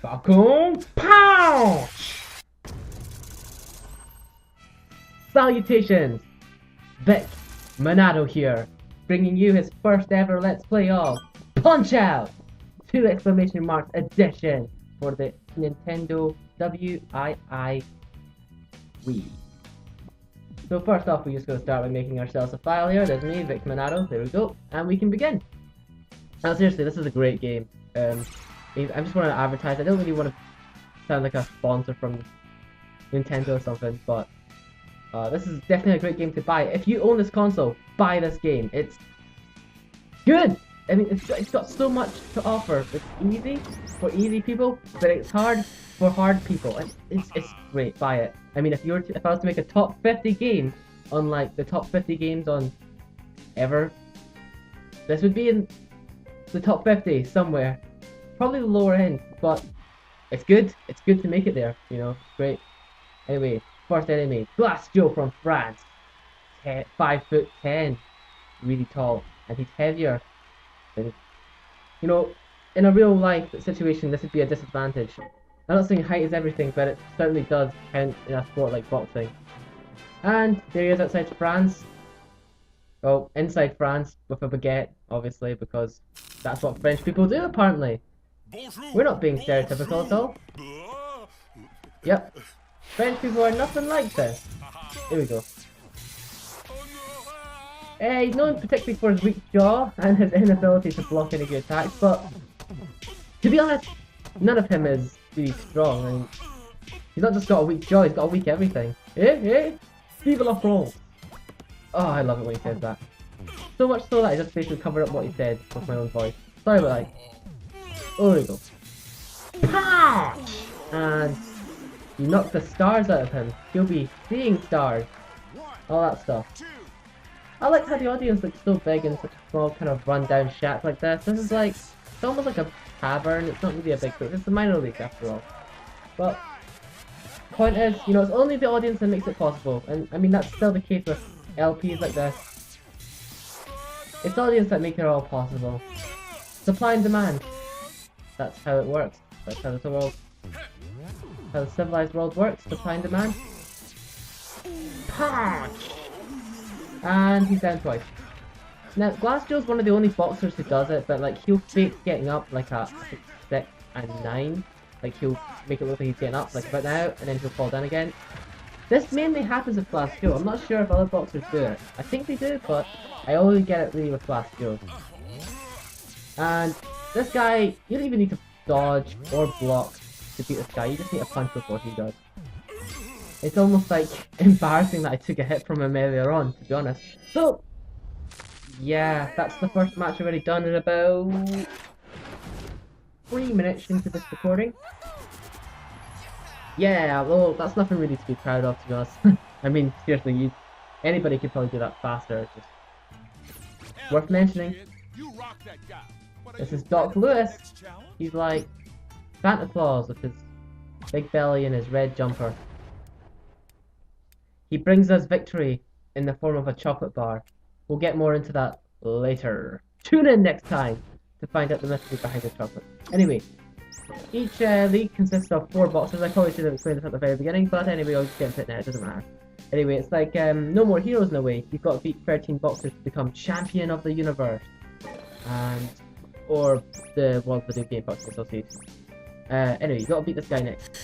Falcon Punch! Salutations! VicMonado here, bringing you his first ever Let's Play of Punch Out! 2 exclamation marks edition for the Nintendo Wii. So first off, we're just going to start by making ourselves a file here. There's me, VicMonado, there we go, and we can begin. Now seriously, this is a great game. I just want to advertise. I don't really want to sound like a sponsor from Nintendo or something, but this is definitely a great game to buy. If you own this console, buy this game. It's good. I mean, it's got so much to offer. It's easy for easy people, but it's hard for hard people. It's great. Buy it. I mean, if I was to make a top 50 game on like the top 50 games on ever, this would be in the top 50 somewhere. Probably the lower end, but it's good. It's good to make it there. You know, it's great. Anyway, first enemy, Glass Joe from France. 5'10", really tall, and he's heavier. And, you know, in a real life situation, this would be a disadvantage. I'm not saying height is everything, but it certainly does count in a sport like boxing. And there he is outside France. Well, inside France with a baguette, obviously, because that's what French people do, apparently. We're not being stereotypical at all. Yep. French people are nothing like this. Here we go. He's known particularly for his weak jaw and his inability to block any good attacks, but to be honest, none of him is really strong. I mean, he's not just got a weak jaw, he's got a weak everything. Vive la France! Oh, I love it when he says that. So much so that I just basically covered up what he said with my own voice. Sorry about that. Oh, there we go. Punch! And you knock the stars out of him. He'll be seeing stars. All that stuff. I like how the audience looks so big in such a small kind of run-down shack like this. This is like, it's almost like a tavern. It's not really a big place. It's a minor league after all. But the point is, you know, it's only the audience that makes it possible. And I mean, that's still the case with LPs like this. It's the audience that make it all possible. Supply and demand. That's how it works. That's how the civilized world works. Supply and demand. Punch! And he's down twice. Now, Glass Joe's one of the only boxers who does it, but like he'll fake getting up like a 6 and 9. Like he'll make it look like he's getting up like about now, and then he'll fall down again. This mainly happens with Glass Joe. I'm not sure if other boxers do it. I think they do, but I only get it really with Glass Joe. And this guy, you don't even need to dodge or block to beat this guy. You just need a punch before he does. It's almost like embarrassing that I took a hit from him earlier on, to be honest. So, yeah, that's the first match already done in about 3 minutes into this recording. Yeah, well, that's nothing really to be proud of, to be honest. I mean, seriously, anybody could probably do that faster. It's just worth mentioning. This is Doc Lewis. He's like Santa Claus with his big belly and his red jumper. He brings us victory in the form of a chocolate bar. We'll get more into that later. Tune in next time to find out the mystery behind the chocolate. Anyway, each league consists of 4 boxers. I probably should have explained this at the very beginning, but anyway, I'll just get into it now, it doesn't matter. Anyway, it's like no more heroes in a way. You've got to beat 13 boxers to become champion of the universe. Or the World Video Game Boxing Association. Anyway, you got to beat this guy next.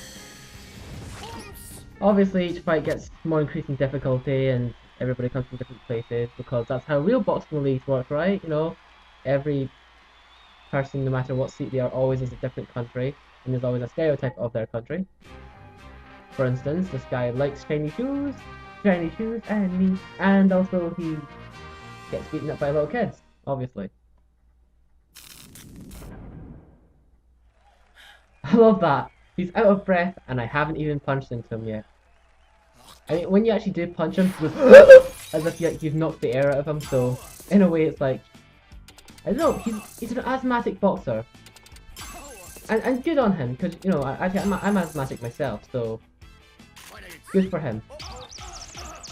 Obviously, each fight gets more increasing difficulty, and everybody comes from different places, because that's how real boxing leagues work, right? You know, every person, no matter what seat they are, always is a different country, and there's always a stereotype of their country. For instance, this guy likes shiny shoes, and me, and also he gets beaten up by little kids, obviously. I love that. He's out of breath, and I haven't even punched into him yet. I mean, when you actually do punch him, he goes as if you've knocked the air out of him, so in a way it's like, I don't know, he's an asthmatic boxer. And good on him, because, you know, I'm asthmatic myself, so good for him.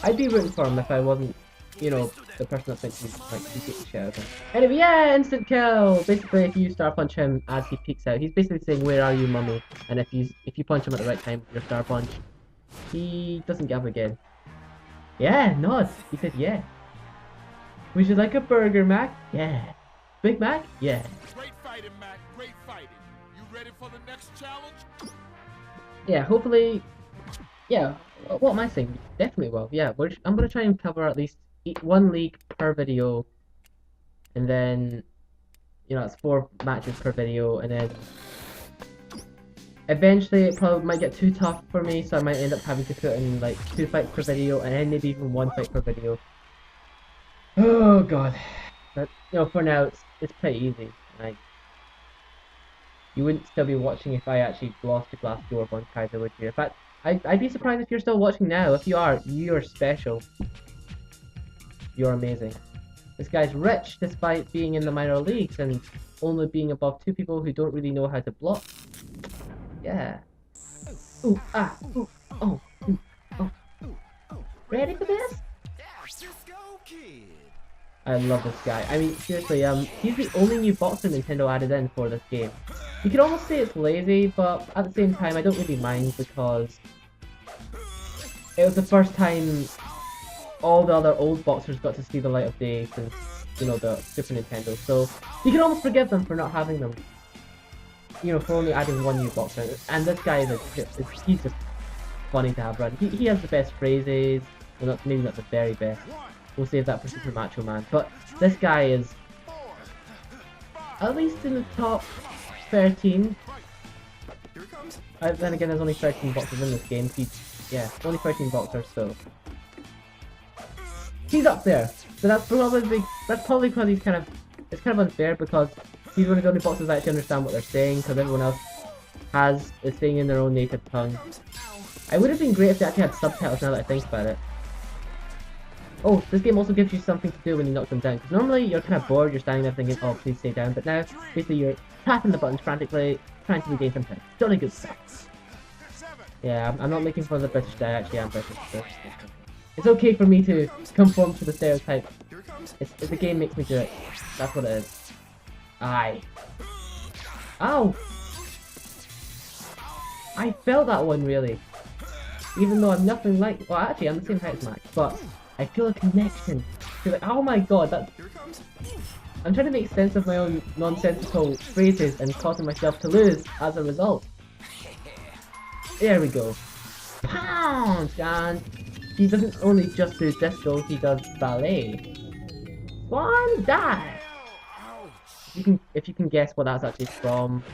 I'd be rooting for him if I wasn't, you know, the person that's meant to be like beat the shit out of him. Anyway, yeah, instant kill. Basically, if you star punch him as he peeks out, he's basically saying, "Where are you, mummy?" And if you punch him at the right time with your star punch, he doesn't get up again. Yeah, nod. He said yeah. Would you like a burger, Mac? Yeah. Big Mac? Yeah. Great fighting, Mac. Great fighting. You ready for the next challenge? Yeah, hopefully. Yeah, what am I saying? Definitely will. Yeah, I'm gonna try and cover at least one league per video, and then, you know, it's 4 matches per video, and then eventually it probably might get too tough for me, so I might end up having to put in like 2 fights per video, and then maybe even 1 fight per video. Oh god. But, you know, for now it's pretty easy. Like, you wouldn't still be watching if I actually lost to Glass Door on Kaiser, would you? In fact, I'd be surprised if you're still watching now. If you are, you're special. You're amazing. This guy's rich despite being in the minor leagues and only being above 2 people who don't really know how to block. Yeah. Ooh, ah, ooh, oh, ooh, oh. Ready for this? I love this guy. I mean, seriously, he's the only new boxer Nintendo added in for this game. You could almost say it's lazy, but at the same time, I don't really mind because it was the first time all the other old boxers got to see the light of day since, you know, the Super Nintendo. So you can almost forgive them for not having them. You know, for only adding 1 new boxer. And this guy he's just funny to have run. He has the best phrases. Well, maybe not the very best. We'll save that for Super Macho Man. But this guy is at least in the top 13. Then again, there's only 13 boxers in this game. Yeah, only 13 boxers, so he's up there. So that's probably because it's kind of unfair because he's one of the only boxers that actually understand what they're saying, because everyone else is saying in their own native tongue. It would have been great if they actually had subtitles now that I think about it. Oh, this game also gives you something to do when you knock them down, because normally you're kind of bored, you're standing there thinking, oh, please stay down, but now, basically you're tapping the buttons frantically, trying to regain some time. Jolly good stuff. Yeah, I'm not making fun of the British guy, actually I'm British, so it's okay for me to conform to the stereotype. The game makes me do it. That's what it is. Aye. Ow! I felt that one, really. Even though I'm nothing like... Well, actually, I'm the same height as Max, but I feel a connection. Oh my god, that's... I'm trying to make sense of my own nonsensical phrases and causing myself to lose as a result. There we go. Pounce! And he doesn't only just do disco, he does ballet. Swan dive! If you can guess what that's actually from,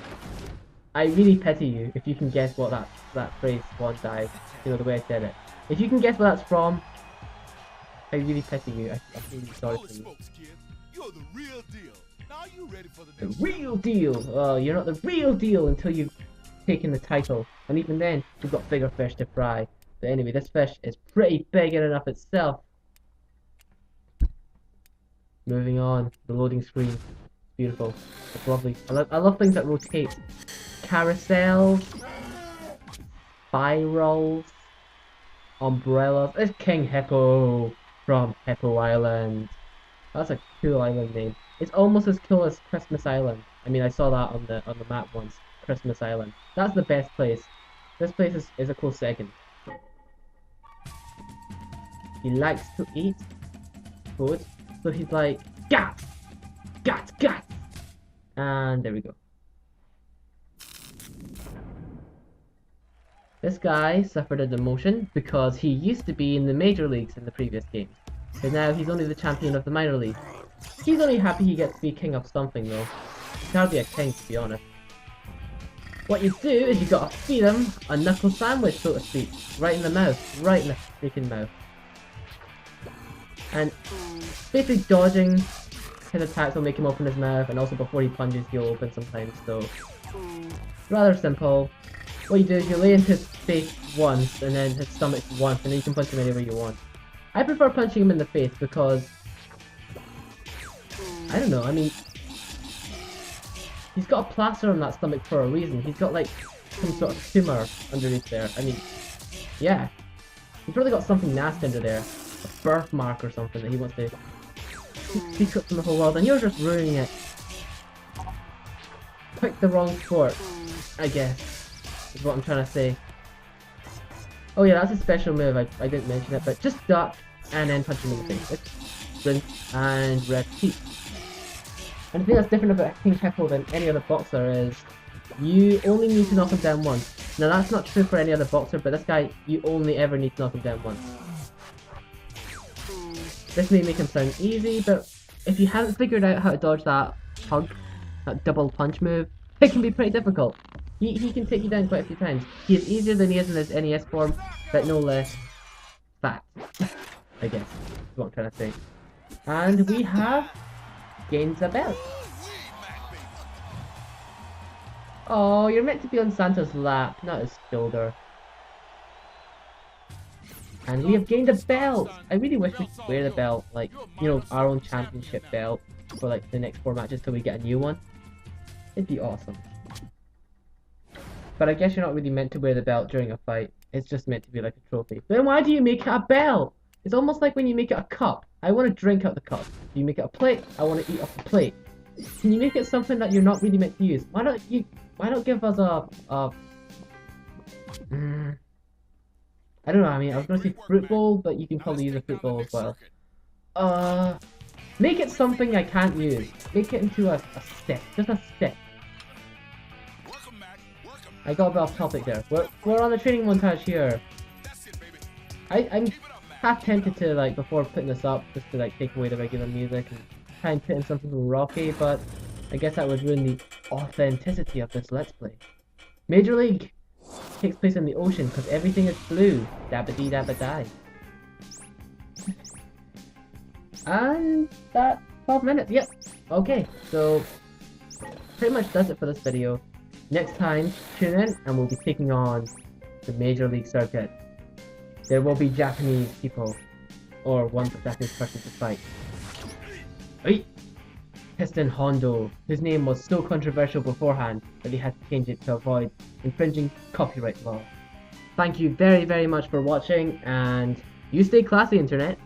I really pity you if you can guess what that phrase swan dive, you know, the way I said it. If you can guess what that's from, I really pity you. I'm really sorry for you. You're the real deal. Now you ready for the real deal? Oh, you're not the real deal until you've taken the title. And even then, you've got bigger fish to fry. But anyway, this fish is pretty big in and of itself. Moving on, the loading screen. Beautiful. It's lovely. I love things that rotate. Carousels, spirals, umbrellas. It's King Hippo from Hippo Island. That's a cool island name. It's almost as cool as Christmas Island. I mean, I saw that on the map once. Christmas Island. That's the best place. This place is a close second. He likes to eat food, so he's like, gat, gat, gat, and there we go. This guy suffered a demotion because he used to be in the major leagues in the previous game, but now he's only the champion of the minor league. He's only happy he gets to be king of something though. He's hardly a king, to be honest. What you do is you gotta feed him a knuckle sandwich, so to speak, right in the mouth, right in the freaking mouth. And basically dodging his attacks will make him open his mouth, and also before he plunges he'll open sometimes, so rather simple. What you do is you lay into his face once, and then his stomach once, and then you can punch him anywhere you want. I prefer punching him in the face because, I don't know, I mean, he's got a plaster on that stomach for a reason. He's got like some sort of tumor underneath there. I mean, yeah. He's probably got something nasty under there. A birthmark or something that he wants to secrets in the whole world, and you're just ruining it. Pick the wrong sport, I guess, is what I'm trying to say. Oh yeah, that's a special move, I didn't mention it, but just duck and then punch him in the face. Rinse and repeat. And the thing that's different about King Hippo than any other boxer is you only need to knock him down once. Now that's not true for any other boxer, but this guy, you only ever need to knock him down once. This may make him sound easy, but if you haven't figured out how to dodge that hug, that double punch move, it can be pretty difficult. He can take you down quite a few times. He is easier than he is in his NES form, but no less fat, I guess, is what I'm trying to say. And we have gained a belt. Oh, you're meant to be on Santa's lap, not his shoulder. And we have gained a belt! I really wish we could wear the belt, like, you know, our own championship belt for like the next 4 matches till we get a new one. It'd be awesome. But I guess you're not really meant to wear the belt during a fight. It's just meant to be like a trophy. Then why do you make it a belt? It's almost like when you make it a cup. I want to drink out the cup. You make it a plate, I want to eat off the plate. Can you make it something that you're not really meant to use? Why don't give us a I don't know, I mean, I was going to say fruit bowl, but you can probably use a fruit bowl as well. Make it something I can't use. Make it into a stick. Just a stick. I got a bit off topic there. We're on the training montage here. I'm half tempted to, like, before putting this up, just to, like, take away the regular music and try and put in something rocky, but I guess that would ruin the authenticity of this Let's Play. Major League takes place in the ocean because everything is blue. Dabba-dee dabba-die. And that's 12 minutes. Yep. Okay, so pretty much does it for this video. Next time, tune in and we'll be taking on the Major League circuit. There will be Japanese people, or one Japanese person to fight. Hey! Piston Hondo, whose name was so controversial beforehand that he had to change it to avoid infringing copyright law. Thank you very, very much for watching, and you stay classy, Internet!